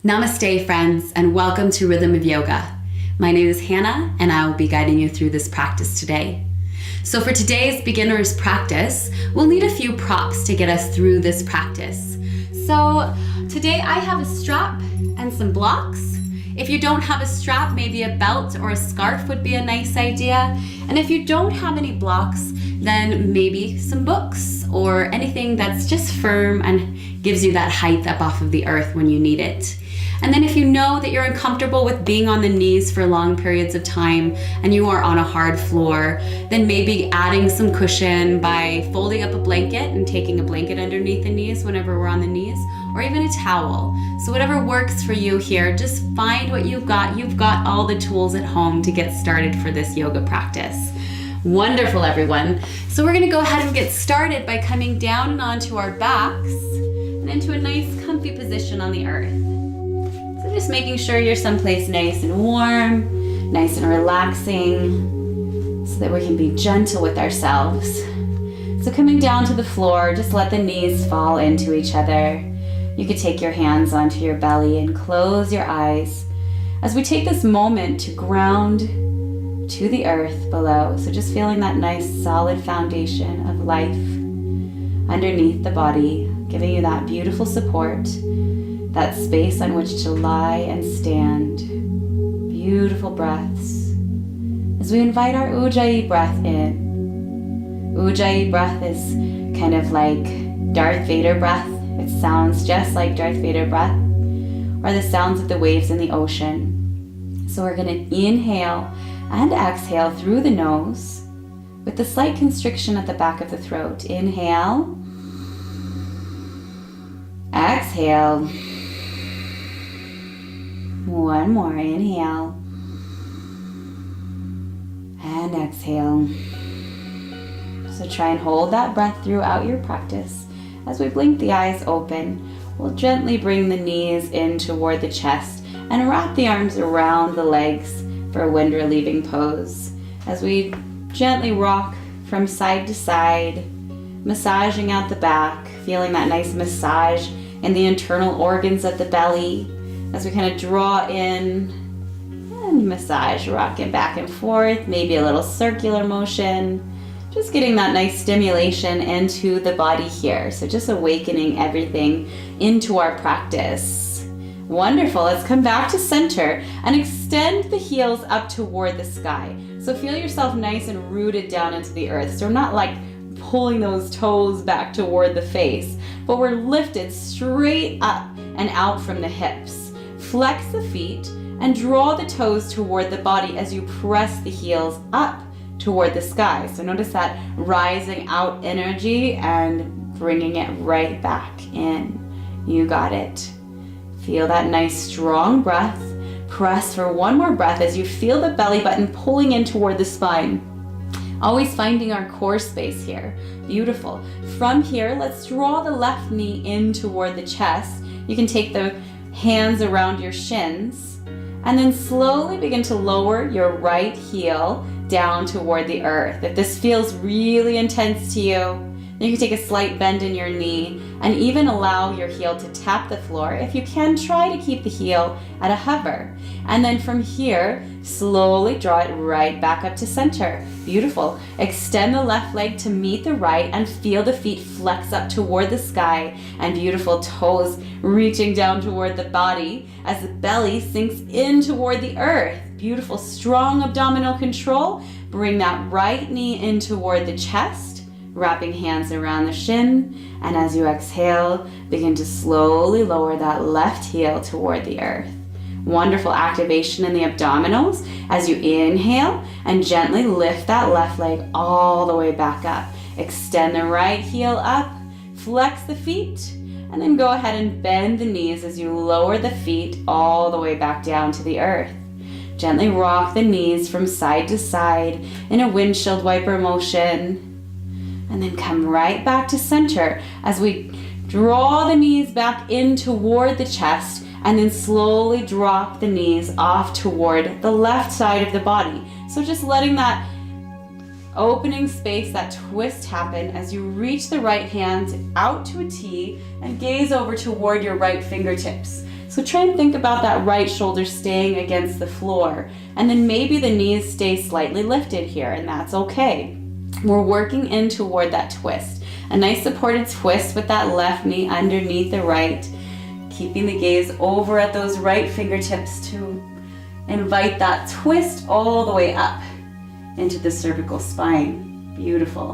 Namaste, friends, and welcome to Rhythm of Yoga. My name is Hannah, and I will be guiding you through this practice today. So for today's beginner's practice, we'll need a few props to get us through this practice. So today I have a strap and some blocks. If you don't have a strap, maybe a belt or a scarf would be a nice idea. And if you don't have any blocks, then maybe some books or anything that's just firm and gives you that height up off of the earth when you need it. And then if you know that you're uncomfortable with being on the knees for long periods of time and you are on a hard floor, then maybe adding some cushion by folding up a blanket and taking a blanket underneath the knees whenever we're on the knees, or even a towel. So whatever works for you here, just find what you've got. You've got all the tools at home to get started for this yoga practice. Wonderful, everyone. So we're gonna go ahead and get started by coming down and onto our backs and into a nice comfy position on the earth. So just making sure you're someplace nice and warm, nice and relaxing, so that we can be gentle with ourselves. So coming down to the floor, just let the knees fall into each other. You could take your hands onto your belly and close your eyes as we take this moment to ground to the earth below. So just feeling that nice solid foundation of life underneath the body, giving you that beautiful support, that space on which to lie and stand. Beautiful breaths. As we invite our Ujjayi breath in. Ujjayi breath is kind of like Darth Vader breath. It sounds just like Darth Vader breath, or the sounds of the waves in the ocean. So we're going to inhale and exhale through the nose with the slight constriction at the back of the throat. Inhale. Exhale. One more. Inhale. And exhale. So try and hold that breath throughout your practice. As we blink the eyes open, we'll gently bring the knees in toward the chest and wrap the arms around the legs for a wind relieving pose. As we gently rock from side to side, massaging out the back, feeling that nice massage in the internal organs of the belly. As we kind of draw in and massage, rocking back and forth, maybe a little circular motion. Just getting that nice stimulation into the body here. So just awakening everything into our practice. Wonderful. Let's come back to center and extend the heels up toward the sky. So feel yourself nice and rooted down into the earth. So we're not like pulling those toes back toward the face, but we're lifted straight up and out from the hips. Flex the feet and draw the toes toward the body as you press the heels up toward the sky. So notice that rising out energy and bringing it right back in. You got it. Feel that nice strong breath. Press for one more breath as you feel the belly button pulling in toward the spine. Always finding our core space here. Beautiful. From here, let's draw the left knee in toward the chest. You can take the hands around your shins and then slowly begin to lower your right heel down toward the earth. If this feels really intense to you, then you can take a slight bend in your knee and even allow your heel to tap the floor. If you can, try to keep the heel at a hover. And then from here, slowly draw it right back up to center. Beautiful. Extend the left leg to meet the right and feel the feet flex up toward the sky and beautiful toes reaching down toward the body as the belly sinks in toward the earth. Beautiful, strong abdominal control. Bring that right knee in toward the chest, wrapping hands around the shin. And as you exhale, begin to slowly lower that left heel toward the earth. Wonderful activation in the abdominals as you inhale and gently lift that left leg all the way back up. Extend the right heel up, flex the feet, and then go ahead and bend the knees as you lower the feet all the way back down to the earth. Gently rock the knees from side to side in a windshield wiper motion. And then come right back to center as we draw the knees back in toward the chest and then slowly drop the knees off toward the left side of the body. So just letting that opening space, that twist happen as you reach the right hand out to a T and gaze over toward your right fingertips. So try and think about that right shoulder staying against the floor. And then maybe the knees stay slightly lifted here, and that's okay. We're working in toward that twist. A nice supported twist with that left knee underneath the right. Keeping the gaze over at those right fingertips to invite that twist all the way up into the cervical spine. Beautiful.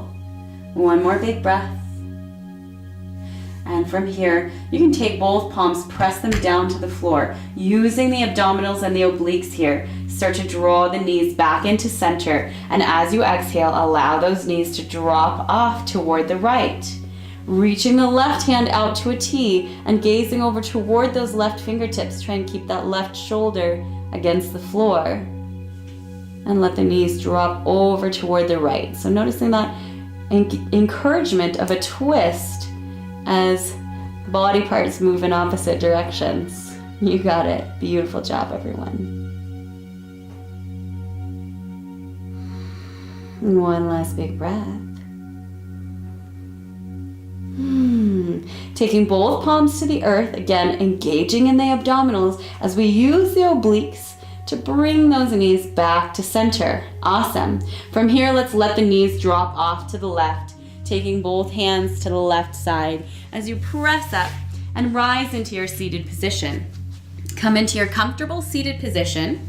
One more big breath. And from here, you can take both palms, press them down to the floor. Using the abdominals and the obliques here, start to draw the knees back into center. And as you exhale, allow those knees to drop off toward the right. Reaching the left hand out to a T and gazing over toward those left fingertips. Try and keep that left shoulder against the floor. And let the knees drop over toward the right. So noticing that encouragement of a twist as body parts move in opposite directions. You got it. Beautiful job, everyone. One last big breath. Taking both palms to the earth, again engaging in the abdominals as we use the obliques to bring those knees back to center. Awesome. From here, let's let the knees drop off to the left, taking both hands to the left side as you press up and rise into your seated position. Come into your comfortable seated position.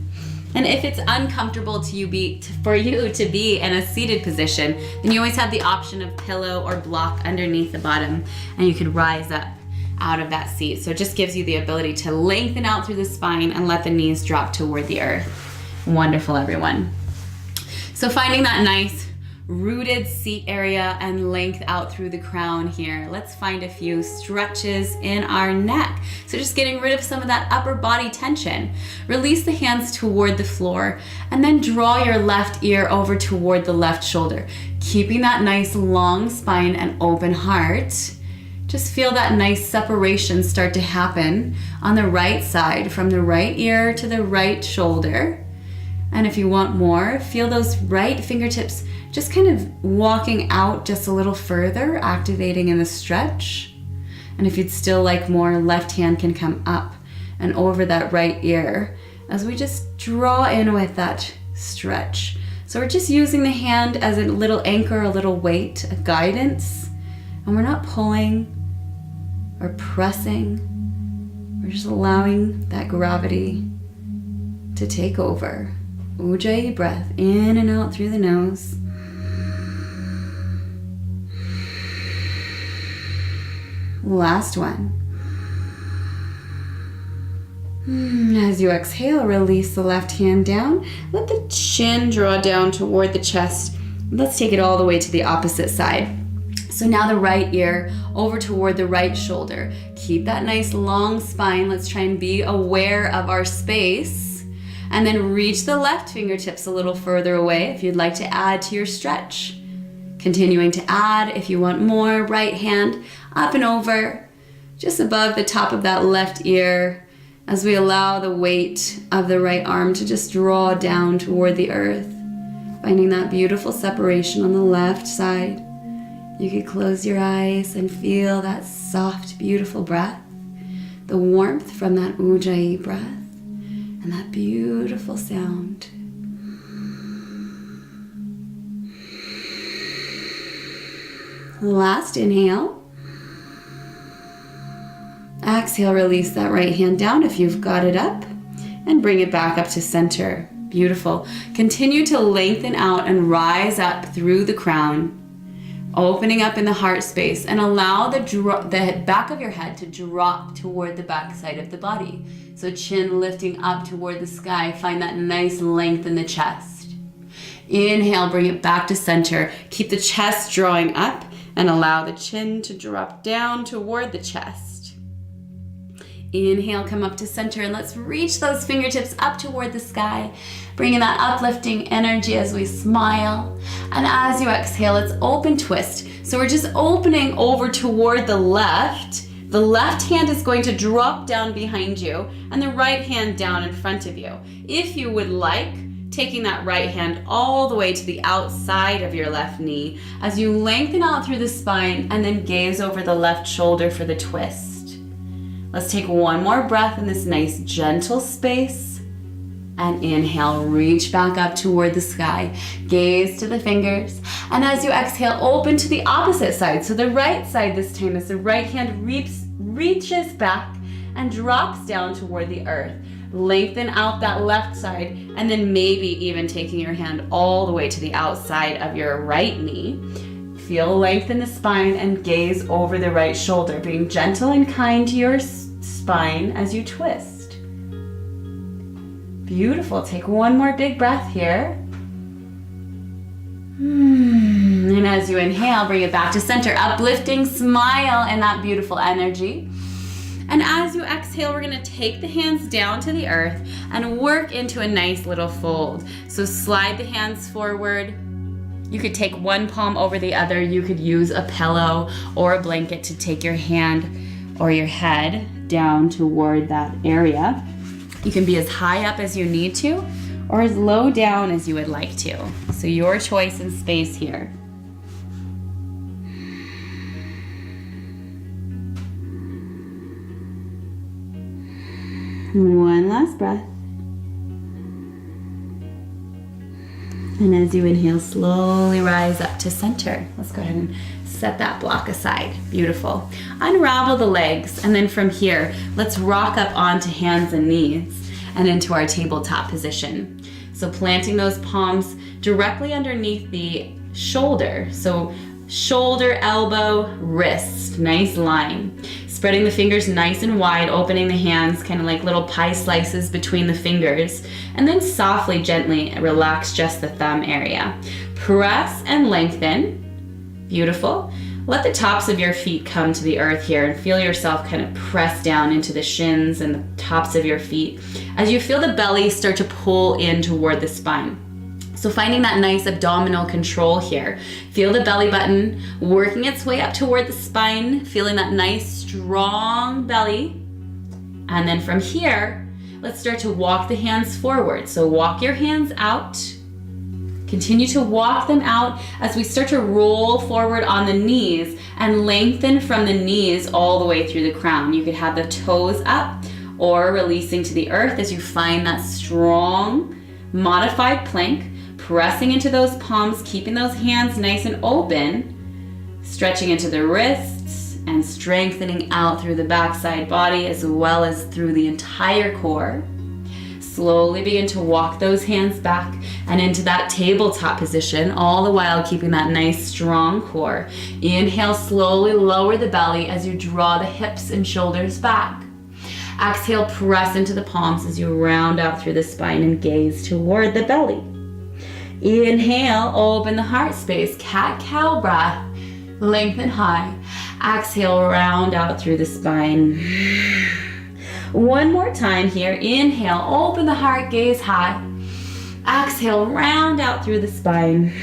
And if it's uncomfortable for you to be in a seated position, then you always have the option of pillow or block underneath the bottom, and you could rise up out of that seat. So it just gives you the ability to lengthen out through the spine and let the knees drop toward the earth. Wonderful, everyone. So finding that nice rooted seat area and length out through the crown here. Let's find a few stretches in our neck. So just getting rid of some of that upper body tension. Release the hands toward the floor and then draw your left ear over toward the left shoulder. Keeping that nice long spine and open heart. Just feel that nice separation start to happen on the right side from the right ear to the right shoulder. And if you want more, feel those right fingertips just kind of walking out just a little further, activating in the stretch. And if you'd still like more, left hand can come up and over that right ear as we just draw in with that stretch. So we're just using the hand as a little anchor, a little weight, a guidance. And we're not pulling or pressing. We're just allowing that gravity to take over. Ujjayi breath in and out through the nose. Last one. As you exhale, release the left hand down. Let the chin draw down toward the chest. Let's take it all the way to the opposite side. So now the right ear over toward the right shoulder. Keep that nice long spine. Let's try and be aware of our space. And then reach the left fingertips a little further away if you'd like to add to your stretch. Continuing to add if you want more. Right hand up and over, just above the top of that left ear as we allow the weight of the right arm to just draw down toward the earth. Finding that beautiful separation on the left side. You could close your eyes and feel that soft, beautiful breath, the warmth from that Ujjayi breath, and that beautiful sound. Last inhale. Exhale, release that right hand down if you've got it up, and bring it back up to center. Beautiful. Continue to lengthen out and rise up through the crown, opening up in the heart space, and allow the back of your head to drop toward the back side of the body. So chin lifting up toward the sky. Find that nice length in the chest. Inhale, bring it back to center. Keep the chest drawing up and allow the chin to drop down toward the chest. Inhale, come up to center, and let's reach those fingertips up toward the sky, bringing that uplifting energy as we smile. And as you exhale, it's open twist. So we're just opening over toward the left. The left hand is going to drop down behind you and the right hand down in front of you. If you would like, taking that right hand all the way to the outside of your left knee as you lengthen out through the spine and then gaze over the left shoulder for the twist. Let's take one more breath in this nice gentle space. And inhale, reach back up toward the sky. Gaze to the fingers. And as you exhale, open to the opposite side. So the right side this time as the right hand reaches back and drops down toward the earth. Lengthen out that left side, and then maybe even taking your hand all the way to the outside of your right knee. Feel length in the spine and gaze over the right shoulder, being gentle and kind to your spine as you twist. Beautiful. Take one more big breath here. And as you inhale, bring it back to center. Uplifting smile in that beautiful energy. And as you exhale, we're going to take the hands down to the earth and work into a nice little fold. So slide the hands forward. You could take one palm over the other. You could use a pillow or a blanket to take your hand or your head down toward that area. You can be as high up as you need to or as low down as you would like to. So your choice and space here. One last breath. And as you inhale, slowly rise up to center. Let's go ahead and set that block aside. Beautiful. Unravel the legs, and then from here, let's rock up onto hands and knees and into our tabletop position. So planting those palms directly underneath the shoulder. So shoulder, elbow, wrist, nice line. Spreading the fingers nice and wide, opening the hands kind of like little pie slices between the fingers, and then softly, gently relax just the thumb area. Press and lengthen. Beautiful. Let the tops of your feet come to the earth here and feel yourself kind of press down into the shins and the tops of your feet as you feel the belly start to pull in toward the spine. So finding that nice abdominal control here. Feel the belly button working its way up toward the spine, feeling that nice strong belly. And then from here, let's start to walk the hands forward. So walk your hands out. Continue to walk them out as we start to roll forward on the knees and lengthen from the knees all the way through the crown. You could have the toes up or releasing to the earth as you find that strong modified plank. Pressing into those palms, keeping those hands nice and open, stretching into the wrists and strengthening out through the backside body as well as through the entire core. Slowly begin to walk those hands back and into that tabletop position, all the while keeping that nice strong core. Inhale, slowly lower the belly as you draw the hips and shoulders back. Exhale, press into the palms as you round out through the spine and gaze toward the belly. Inhale, open the heart space, cat-cow breath, lengthen high. Exhale, round out through the spine. One more time here. Inhale, open the heart, gaze high. Exhale, round out through the spine.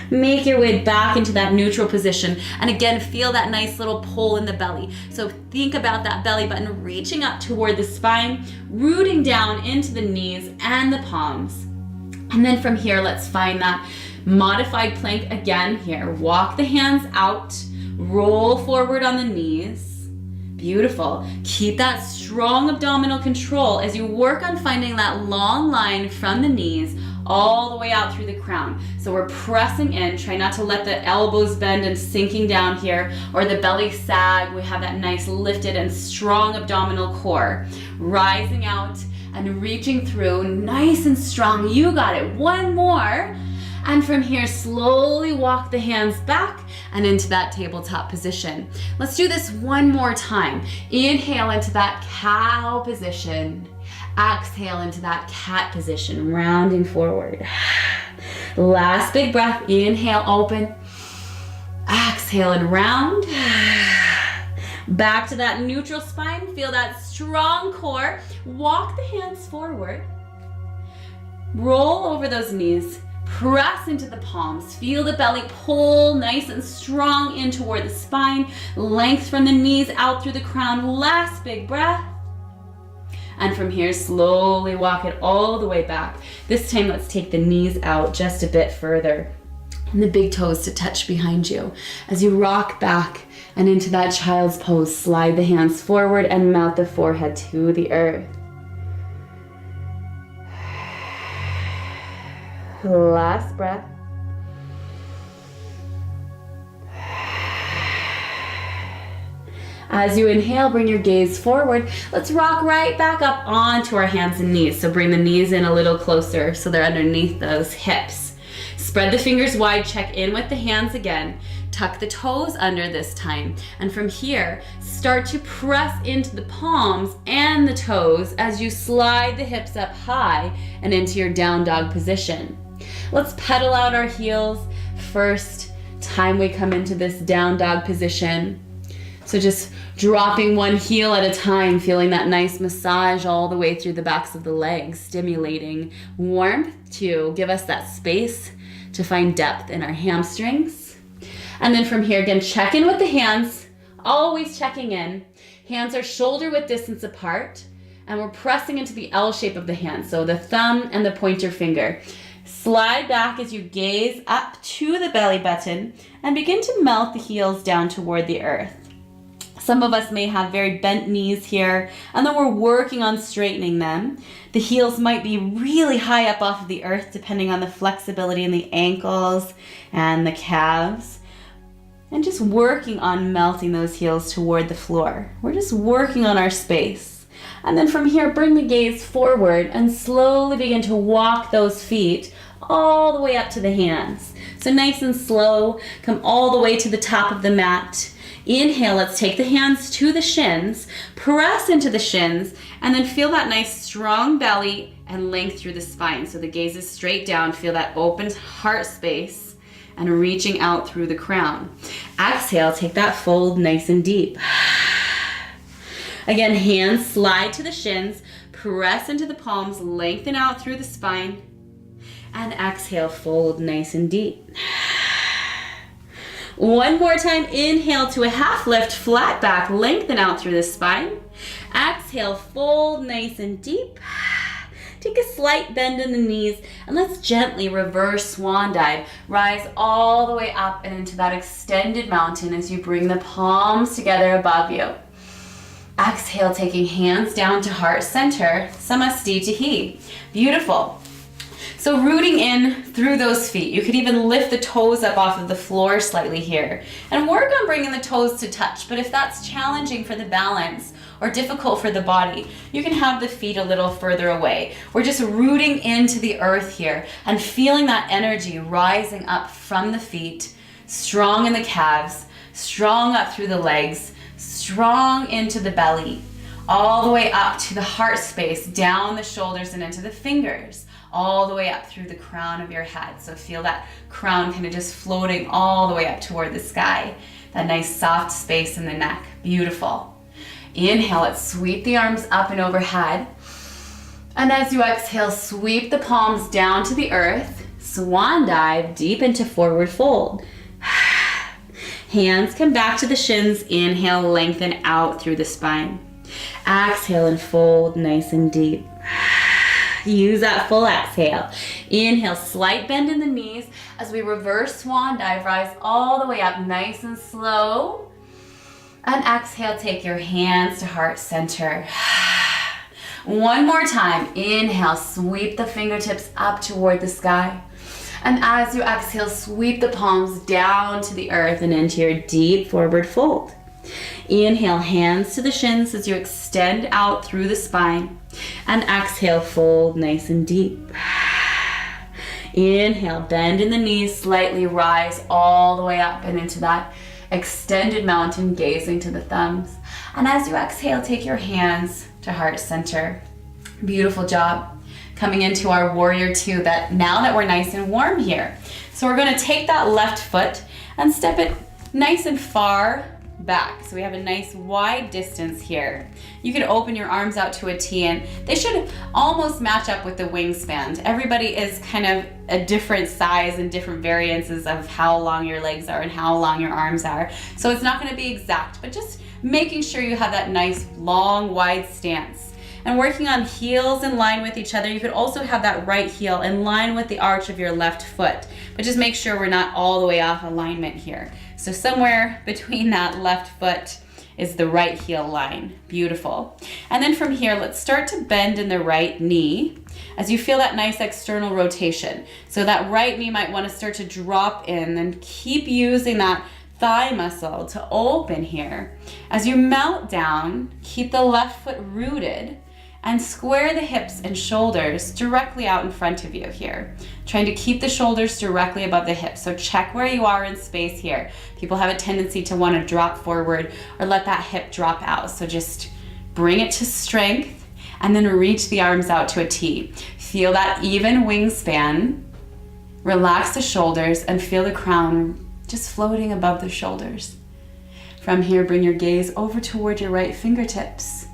Make your way back into that neutral position. And again, feel that nice little pull in the belly. So think about that belly button reaching up toward the spine, rooting down into the knees and the palms. And then from here, let's find that modified plank again here. Walk the hands out, roll forward on the knees. Beautiful. Keep that strong abdominal control as you work on finding that long line from the knees all the way out through the crown. So we're pressing in. Try not to let the elbows bend and sinking down here or the belly sag. We have that nice lifted and strong abdominal core. Rising out and reaching through, nice and strong. You got it. One more. And from here, slowly walk the hands back and into that tabletop position. Let's do this one more time. Inhale into that cow position. Exhale into that cat position, rounding forward. Last big breath. Inhale, open. Exhale and round. Back to that neutral spine. Feel that strong core. Walk the hands forward. Roll over those knees. Press into the palms. Feel the belly pull nice and strong in toward the spine. Length from the knees out through the crown. Last big breath. And from here, slowly walk it all the way back. This time, let's take the knees out just a bit further. And the big toes to touch behind you. As you rock back and into that child's pose, slide the hands forward and melt the forehead to the earth. Last breath. As you inhale, bring your gaze forward. Let's rock right back up onto our hands and knees. So bring the knees in a little closer so they're underneath those hips. Spread the fingers wide, check in with the hands again. Tuck the toes under this time. And from here, start to press into the palms and the toes as you slide the hips up high and into your down dog position. Let's pedal out our heels. First time we come into this down dog position. So just dropping one heel at a time, feeling that nice massage all the way through the backs of the legs, stimulating warmth to give us that space to find depth in our hamstrings. And then from here, again, check in with the hands, always checking in. Hands are shoulder width distance apart, and we're pressing into the L shape of the hand, so the thumb and the pointer finger. Slide back as you gaze up to the belly button and begin to melt the heels down toward the earth. Some of us may have very bent knees here, and then we're working on straightening them. The heels might be really high up off of the earth, depending on the flexibility in the ankles and the calves. And just working on melting those heels toward the floor. We're just working on our space. And then from here, bring the gaze forward and slowly begin to walk those feet all the way up to the hands. So nice and slow, come all the way to the top of the mat. Inhale, let's take the hands to the shins, press into the shins, and then feel that nice strong belly and length through the spine. So the gaze is straight down, feel that open heart space and reaching out through the crown. Exhale, take that fold nice and deep. Again, hands slide to the shins, press into the palms, lengthen out through the spine, and exhale, fold nice and deep. One more time, inhale to a half lift, flat back, lengthen out through the spine. Exhale, fold nice and deep. Take a slight bend in the knees, and let's gently reverse swan dive. Rise all the way up and into that extended mountain as you bring the palms together above you. Exhale, taking hands down to heart center, Samastitihi. Beautiful. So rooting in through those feet. You could even lift the toes up off of the floor slightly here and work on bringing the toes to touch. But if that's challenging for the balance or difficult for the body, you can have the feet a little further away. We're just rooting into the earth here and feeling that energy rising up from the feet, strong in the calves, strong up through the legs, strong into the belly, all the way up to the heart space, down the shoulders and into the fingers, all the way up through the crown of your head. So feel that crown kind of just floating all the way up toward the sky. That nice soft space in the neck. Beautiful. Inhale, let's sweep the arms up and overhead. And as you exhale, sweep the palms down to the earth. Swan dive deep into forward fold. Hands come back to the shins. Inhale, lengthen out through the spine. Exhale and fold nice and deep. Use that full exhale. Inhale, slight bend in the knees as we reverse swan dive, rise all the way up nice and slow. And exhale, take your hands to heart center. One more time. Inhale, sweep the fingertips up toward the sky. And as you exhale, sweep the palms down to the earth and into your deep forward fold. Inhale, hands to the shins as you extend out through the spine. And exhale, fold nice and deep. Inhale, bend in the knees, slightly rise all the way up and into that extended mountain, gazing to the thumbs. And as you exhale, take your hands to heart center. Beautiful job. Coming into our warrior two, now that we're nice and warm here. So we're going to take that left foot and step it nice and far back. So we have a nice wide distance here. You can open your arms out to a T and they should almost match up with the wingspan. Everybody is kind of a different size and different variances of how long your legs are and how long your arms are. So it's not going to be exact, but just making sure you have that nice long wide stance. and working on heels in line with each other. You could also have that right heel in line with the arch of your left foot, but just make sure we're not all the way off alignment here. So somewhere between that left foot is the right heel line. Beautiful. And then from here, let's start to bend in the right knee as you feel that nice external rotation. So that right knee might want to start to drop in, and keep using that thigh muscle to open here. As you mount down, keep the left foot rooted and square the hips and shoulders directly out in front of you here. Trying to keep the shoulders directly above the hips. So check where you are in space here. People have a tendency to want to drop forward or let that hip drop out. So just bring it to strength and then reach the arms out to a T. Feel that even wingspan. Relax the shoulders and feel the crown just floating above the shoulders. From here, bring your gaze over toward your right fingertips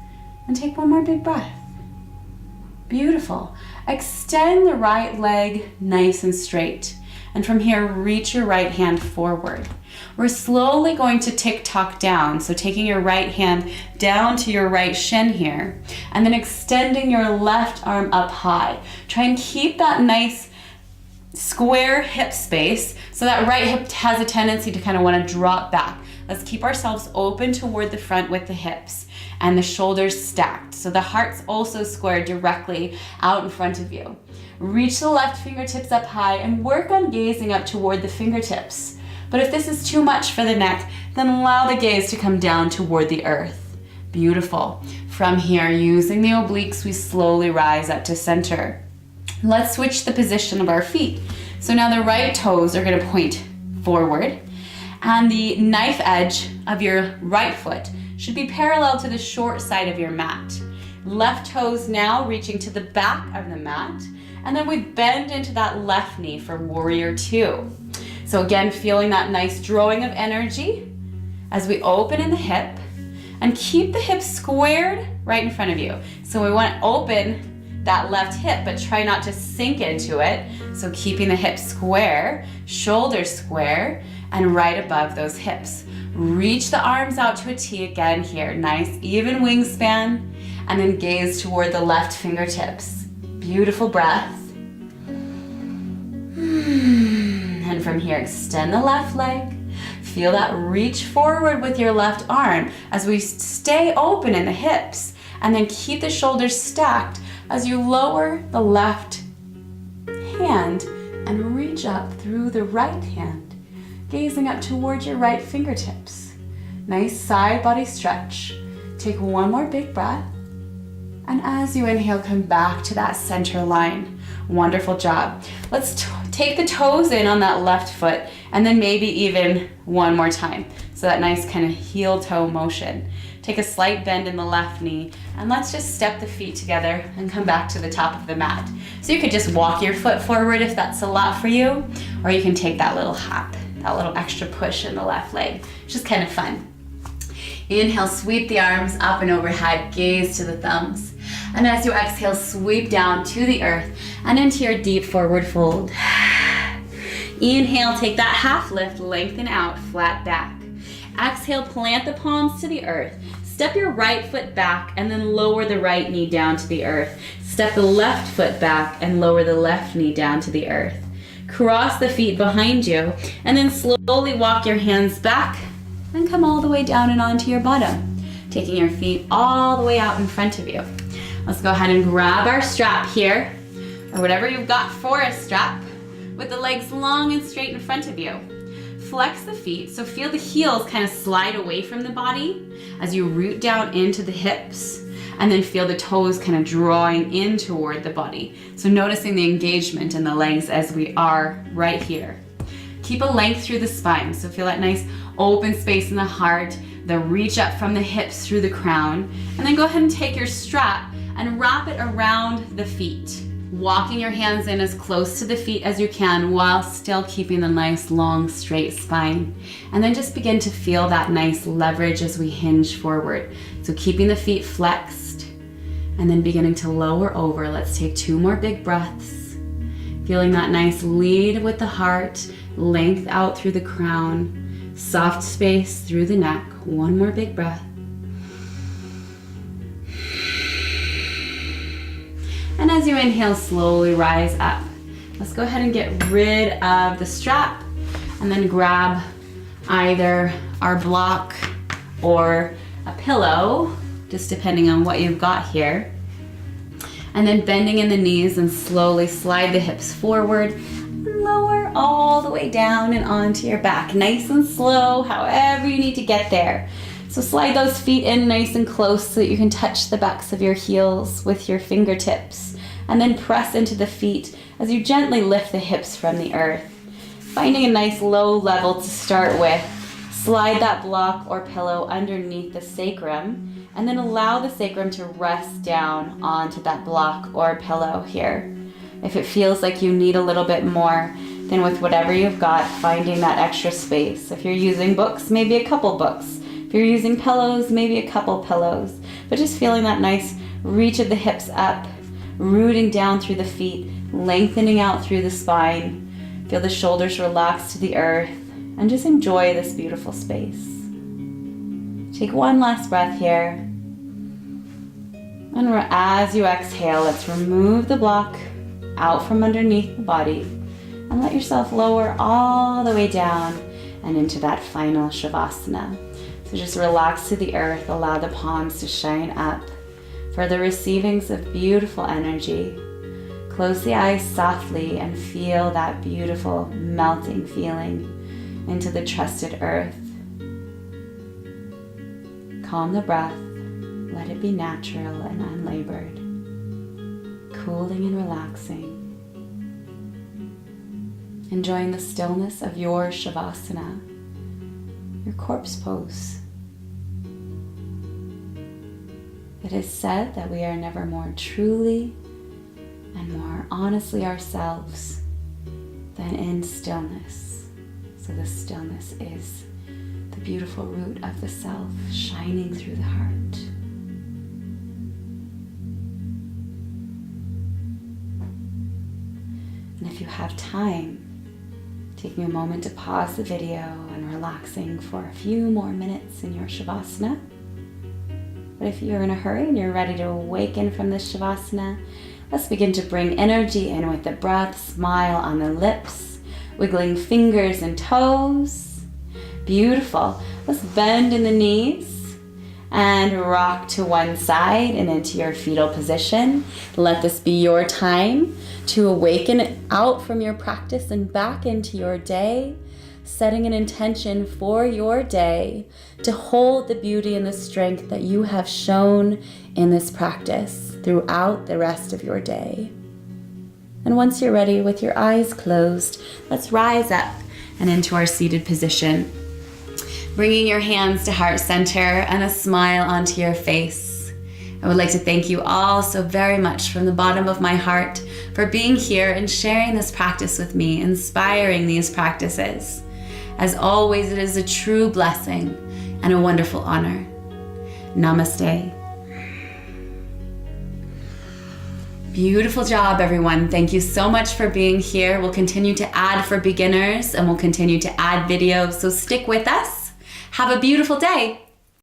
and take one more big breath. Beautiful. Extend the right leg nice and straight. And from here, reach your right hand forward. We're slowly going to tick-tock down. So taking your right hand down to your right shin here, and then extending your left arm up high. Try and keep that nice square hip space so that right hip has a tendency to kind of want to drop back. Let's keep ourselves open toward the front with the hips and the shoulders stacked. So the heart's also squared directly out in front of you. Reach the left fingertips up high and work on gazing up toward the fingertips. But if this is too much for the neck, then allow the gaze to come down toward the earth. Beautiful. From here, using the obliques, we slowly rise up to center. Let's switch the position of our feet. So now the right toes are going to point forward, and the knife edge of your right foot should be parallel to the short side of your mat. Left toes now reaching to the back of the mat, and then we bend into that left knee for warrior two. So again, feeling that nice drawing of energy as we open in the hip, and keep the hips squared right in front of you. So we want to open that left hip, but try not to sink into it. So keeping the hips square, shoulders square, and right above those hips. Reach the arms out to a T again here. Nice even wingspan, and then gaze toward the left fingertips. Beautiful breath. And from here, extend the left leg. Feel that reach forward with your left arm as we stay open in the hips, and then keep the shoulders stacked as you lower the left hand and reach up through the right hand, gazing up towards your right fingertips. Nice side body stretch. Take one more big breath, and as you inhale, come back to that center line. Wonderful job. Let's take the toes in on that left foot, and then maybe even one more time. So that nice kind of heel toe motion. Take a slight bend in the left knee, and let's just step the feet together and come back to the top of the mat. So you could just walk your foot forward if that's a lot for you, or you can take that little hop, that little extra push in the left leg. It's just kind of fun. Inhale, sweep the arms up and overhead, gaze to the thumbs. And as you exhale, sweep down to the earth and into your deep forward fold. Inhale, take that half lift, lengthen out, flat back. Exhale, plant the palms to the earth. Step your right foot back and then lower the right knee down to the earth. Step the left foot back and lower the left knee down to the earth. Cross the feet behind you and then slowly walk your hands back and come all the way down and onto your bottom, taking your feet all the way out in front of you. Let's go ahead and grab our strap here, or whatever you've got for a strap, with the legs long and straight in front of you. Flex the feet, so feel the heels kind of slide away from the body as you root down into the hips, and then feel the toes kind of drawing in toward the body. So noticing the engagement in the legs as we are right here. Keep a length through the spine, so feel that nice open space in the heart, the reach up from the hips through the crown, and then go ahead and take your strap and wrap it around the feet. Walking your hands in as close to the feet as you can while still keeping the nice long straight spine. And then just begin to feel that nice leverage as we hinge forward. So keeping the feet flexed and then beginning to lower over. Let's take 2 more big breaths. Feeling that nice lead with the heart, length out through the crown, soft space through the neck. 1 more big breath. And as you inhale, slowly rise up. Let's go ahead and get rid of the strap and then grab either our block or a pillow, just depending on what you've got here. And then bending in the knees and slowly slide the hips forward, lower all the way down and onto your back. Nice and slow, however you need to get there. So slide those feet in nice and close so that you can touch the backs of your heels with your fingertips. And then press into the feet as you gently lift the hips from the earth. Finding a nice low level to start with. Slide that block or pillow underneath the sacrum and then allow the sacrum to rest down onto that block or pillow here. If it feels like you need a little bit more, then with whatever you've got, finding that extra space. If you're using books, maybe a couple books. If you're using pillows, maybe a couple pillows. But just feeling that nice reach of the hips up, rooting down through the feet, lengthening out through the spine. Feel the shoulders relax to the earth and just enjoy this beautiful space. Take one last breath here. And as you exhale, let's remove the block out from underneath the body and let yourself lower all the way down and into that final Shavasana. So just relax to the earth, allow the palms to shine up for the receivings of beautiful energy. Close the eyes softly and feel that beautiful melting feeling into the trusted earth. Calm the breath, let it be natural and unlabored, cooling and relaxing. Enjoying the stillness of your Shavasana, your corpse pose. It is said that we are never more truly and more honestly ourselves than in stillness. So the stillness is the beautiful root of the self shining through the heart. And if you have time, taking a moment to pause the video and relaxing for a few more minutes in your Shavasana. But if you're in a hurry and you're ready to awaken from this Shavasana, let's begin to bring energy in with the breath, smile on the lips, wiggling fingers and toes. Beautiful. Let's bend in the knees and rock to one side and into your fetal position. Let this be your time to awaken out from your practice and back into your day, setting an intention for your day to hold the beauty and the strength that you have shown in this practice throughout the rest of your day. And once you're ready, with your eyes closed, let's rise up and into our seated position, bringing your hands to heart center and a smile onto your face. I would like to thank you all so very much from the bottom of my heart for being here and sharing this practice with me, inspiring these practices. As always, it is a true blessing and a wonderful honor. Namaste. Beautiful job, everyone. Thank you so much for being here. We'll continue to add for beginners and we'll continue to add videos, so stick with us. Have a beautiful day.